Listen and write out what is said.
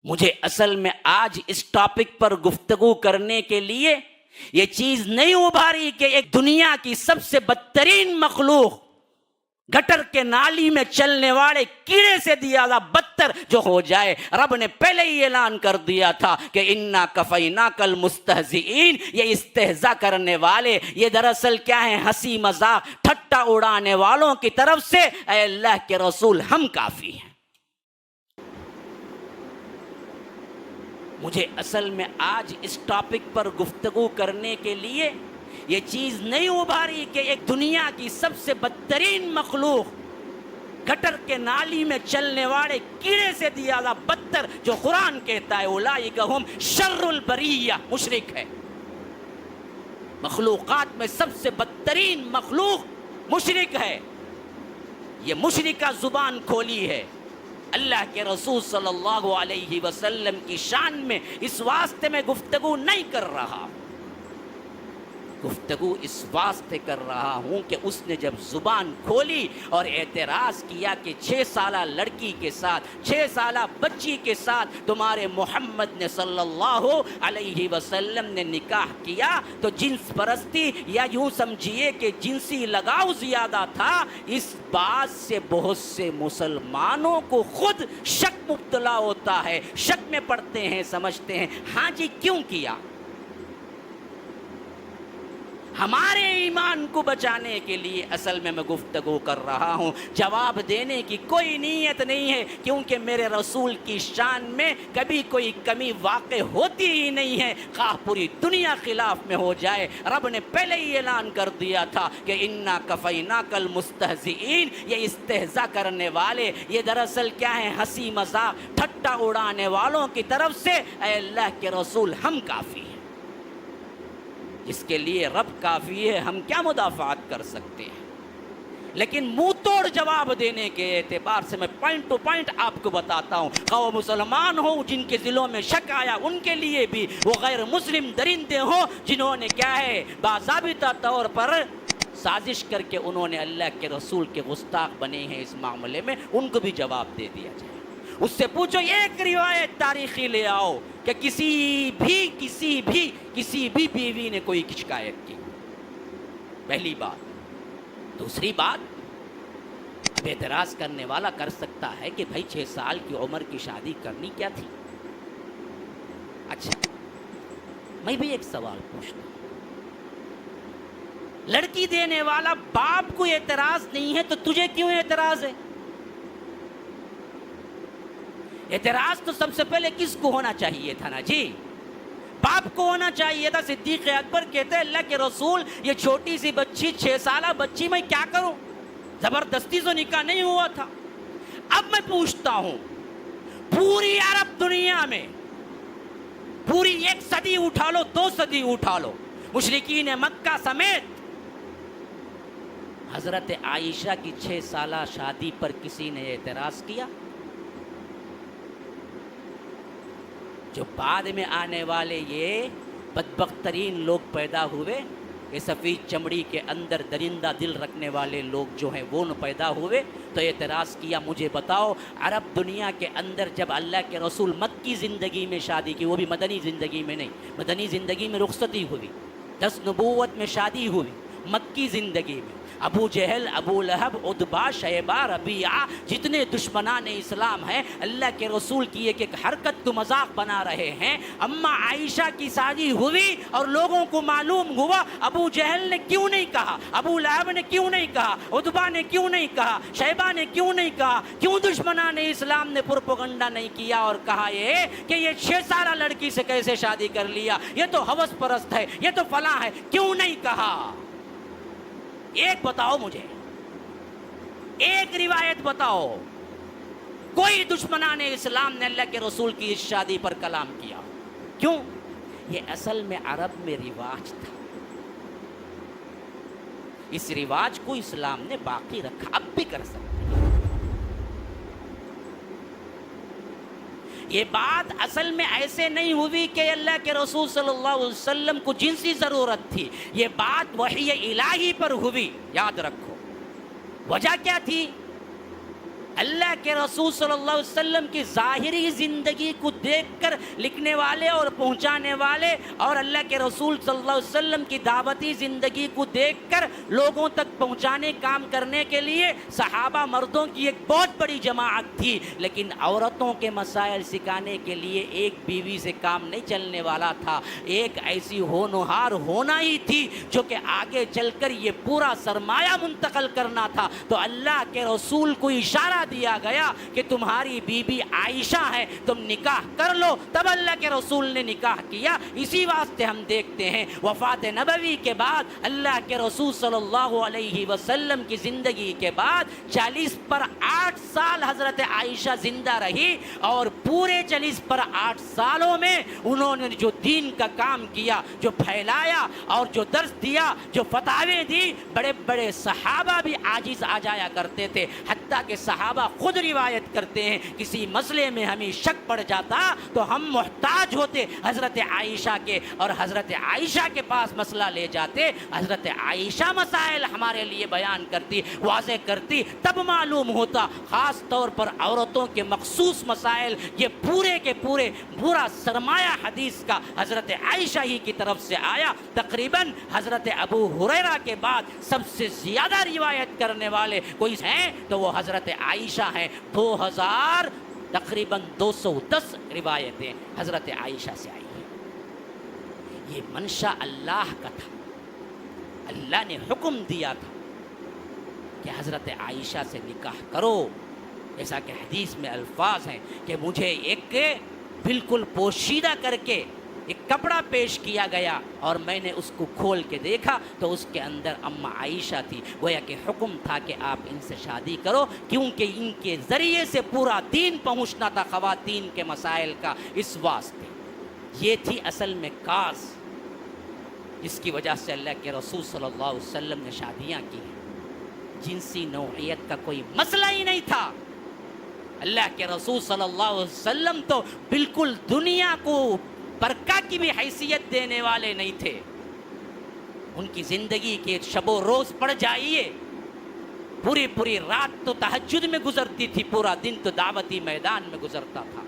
مجھے اصل میں آج اس ٹاپک پر گفتگو کرنے کے لیے یہ چیز نہیں ابھاری کہ ایک دنیا کی سب سے بدترین مخلوق، گٹر کے نالی میں چلنے والے کیڑے سے زیادہ بدتر جو ہو جائے، رب نے پہلے ہی اعلان کر دیا تھا کہ انا کفیناک المستہزئین، یہ استہزاء کرنے والے، یہ دراصل کیا ہے؟ ہنسی مذاق ٹھٹا اڑانے والوں کی طرف سے اے اللہ کے رسول ہم کافی ہیں۔ مجھے اصل میں آج اس ٹاپک پر گفتگو کرنے کے لیے یہ چیز نہیں ابھاری کہ ایک دنیا کی سب سے بدترین مخلوق، گٹر کے نالی میں چلنے والے کیڑے سے زیادہ بدتر جو قرآن کہتا ہے اولئک ھم شر البریہ، مشرک ہے۔ مخلوقات میں سب سے بدترین مخلوق مشرک ہے۔ یہ مشرکہ زبان کھولی ہے اللہ کے رسول صلی اللہ علیہ وسلم کی شان میں، اس واسطے میں گفتگو نہیں کر رہا، گفتگو اس واسطے کر رہا ہوں کہ اس نے جب زبان کھولی اور اعتراض کیا کہ 6 سالہ لڑکی کے ساتھ، 6 سالہ بچی کے ساتھ تمہارے محمد نے صلی اللہ علیہ وسلم نے نکاح کیا، تو جنس پرستی یا یوں سمجھیے کہ جنسی لگاؤ زیادہ تھا، اس بات سے بہت سے مسلمانوں کو خود شک مبتلا ہوتا ہے، شک میں پڑتے ہیں، سمجھتے ہیں ہاں جی کیوں کیا؟ ہمارے ایمان کو بچانے کے لیے اصل میں گفتگو کر رہا ہوں، جواب دینے کی کوئی نیت نہیں ہے، کیونکہ میرے رسول کی شان میں کبھی کوئی کمی واقع ہوتی ہی نہیں ہے، خواہ پوری دنیا خلاف میں ہو جائے۔ رب نے پہلے ہی اعلان کر دیا تھا کہ انا کفیناک المستہزئین، یہ استہزاء کرنے والے، یہ دراصل کیا ہے؟ ہنسی مذاق ٹھٹا اڑانے والوں کی طرف سے اے اللہ کے رسول ہم کافی ہیں۔ جس کے لیے رب کافی ہے، ہم کیا مدافعات کر سکتے ہیں؟ لیکن منہ توڑ جواب دینے کے اعتبار سے میں پوائنٹ ٹو پوائنٹ آپ کو بتاتا ہوں، خواہ مسلمان ہوں جن کے دلوں میں شک آیا ان کے لیے بھی، وہ غیر مسلم درندے ہوں جنہوں نے کیا ہے باضابطہ طور پر سازش کر کے انہوں نے اللہ کے رسول کے گستاخ بنے ہیں اس معاملے میں، ان کو بھی جواب دے دیا جائے۔ اس سے پوچھو ایک روایت تاریخی لے آؤ کہ کسی بھی بیوی نے کوئی شکایت کی، پہلی بات۔ دوسری بات، اب اعتراض کرنے والا کر سکتا ہے کہ بھائی 6 سال کی عمر کی شادی کرنی کیا تھی؟ اچھا میں بھی ایک سوال پوچھتا ہوں، لڑکی دینے والا باپ کو اعتراض نہیں ہے تو تجھے کیوں اعتراض ہے؟ اعتراض تو سب سے پہلے کس کو ہونا چاہیے تھا نا جی؟ باپ کو ہونا چاہیے تھا۔ صدیق اکبر کہتے ہیں اللہ کے رسول یہ چھوٹی سی بچی 6 سالہ بچی میں کیا کروں؟ زبردستی سے نکاح نہیں ہوا تھا۔ اب میں پوچھتا ہوں، پوری عرب دنیا میں پوری 1 صدی اٹھا لو، 2 صدی اٹھا لو، مشرکین مکہ سمیت، حضرت عائشہ کی 6 سالہ شادی پر کسی نے اعتراض کیا؟ جو بعد میں آنے والے یہ بدبخت ترین لوگ پیدا ہوئے، یہ سفید چمڑی کے اندر درندہ دل رکھنے والے لوگ جو ہیں وہ پیدا ہوئے، تو اعتراض کیا۔ مجھے بتاؤ عرب دنیا کے اندر جب اللہ کے رسول مکی زندگی میں شادی کی، وہ بھی مدنی زندگی میں نہیں، مدنی زندگی میں رخصتی ہوئی، 10 نبوت میں شادی ہوئی، مکی زندگی میں ابو جہل، ابو لہب، عتبہ، شیبہ، ربیعہ، جتنے دشمنان اسلام ہیں اللہ کے رسول کی ایک ایک حرکت کو مذاق بنا رہے ہیں۔ اما عائشہ کی شادی ہوئی اور لوگوں کو معلوم ہوا، ابو جہل نے کیوں نہیں کہا، ابو لہب نے کیوں نہیں کہا، عتبہ نے کیوں نہیں کہا، شیبہ نے کیوں نہیں کہا، کیوں دشمنان اسلام نے پروپیگنڈا نہیں کیا اور کہا یہ کہ یہ 6 سالہ لڑکی سے کیسے شادی کر لیا، یہ تو ہوس پرست ہے، یہ تو فلاں ہے، کیوں نہیں کہا؟ ایک بتاؤ مجھے، ایک روایت بتاؤ، کوئی دشمنان اسلام نے اللہ کے رسول کی اس شادی پر کلام کیا؟ کیوں؟ یہ اصل میں عرب میں رواج تھا، اس رواج کو اسلام نے باقی رکھا، اب بھی کر سکتے۔ یہ بات اصل میں ایسے نہیں ہوئی کہ اللہ کے رسول صلی اللہ علیہ وسلم کو جنسی ضرورت تھی، یہ بات وحی الہی پر ہوئی، یاد رکھو۔ وجہ کیا تھی؟ اللہ کے رسول صلی اللہ علیہ وسلم کی ظاہری زندگی کو دیکھ کر لکھنے والے اور پہنچانے والے، اور اللہ کے رسول صلی اللہ علیہ وسلم کی دعوتی زندگی کو دیکھ کر لوگوں تک پہنچانے کام کرنے کے لیے صحابہ مردوں کی ایک بہت بڑی جماعت تھی، لیکن عورتوں کے مسائل سکھانے کے لیے ایک بیوی سے کام نہیں چلنے والا تھا، ایک ایسی ہونہار ہونا ہی تھی جو کہ آگے چل کر یہ پورا سرمایہ منتقل کرنا تھا۔ تو اللہ کے رسول کو اشارہ دیا گیا کہ تمہاری بیوی عائشہ ہے، تم نکاح کر لو، تب اللہ کے رسول نے نکاح کیا۔ اسی واسطے ہم دیکھتے ہیں وفات نبوی کے بعد اللہ کے رسول صلی اللہ علیہ وسلم کی زندگی کے بعد 40 پر 8 سال حضرت عائشہ زندہ رہی، اور پورے 40 پر 8 سالوں میں انہوں نے جو دین کا کام کیا، جو پھیلایا اور جو درس دیا، جو فتاوی دی، بڑے بڑے صحابہ بھی عاجز آ جایا کرتے تھے، حتیٰ کہ صحابہ خود روایت کرتے ہیں کسی مسئلے میں ہمیں شک پڑ جاتا تو ہم محتاج ہوتے حضرت عائشہ کے، اور حضرت عائشہ کے پاس مسئلہ لے جاتے، حضرت عائشہ مسائل ہمارے لیے بیان کرتی، واضح کرتی، تب معلوم ہوتا خاص طور پر عورتوں کے مخصوص مسائل یہ پورے کے پورے پورا سرمایہ حدیث کا حضرت عائشہ ہی کی طرف سے آیا۔ تقریباً حضرت ابو ہریرہ کے بعد سب سے زیادہ روایت کرنے والے کوئی ہیں تو وہ حضرت عائشہ ہیں، 2000 تقریباً 210 روایتیں حضرت عائشہ سے آئی ہیں۔ یہ منشا اللہ کا تھا، اللہ نے حکم دیا تھا کہ حضرت عائشہ سے نکاح کرو، جیسا کہ حدیث میں الفاظ ہیں کہ مجھے ایک بالکل پوشیدہ کر کے ایک کپڑا پیش کیا گیا اور میں نے اس کو کھول کے دیکھا تو اس کے اندر اماں عائشہ تھی، گویا کہ حکم تھا کہ آپ ان سے شادی کرو، کیونکہ ان کے ذریعے سے پورا دین پہنچنا تھا خواتین کے مسائل کا۔ اس واسطے یہ تھی اصل میں کاز جس کی وجہ سے اللہ کے رسول صلی اللہ علیہ وسلم نے شادیاں کی۔ جنسی نوعیت کا کوئی مسئلہ ہی نہیں تھا۔ اللہ کے رسول صلی اللہ علیہ وسلم تو بالکل دنیا کو برکہ کی بھی حیثیت دینے والے نہیں تھے۔ ان کی زندگی کے شب و روز پڑ جائیے، پوری رات تو تہجد میں گزرتی تھی، پورا دن تو دعوتی میدان میں گزرتا تھا۔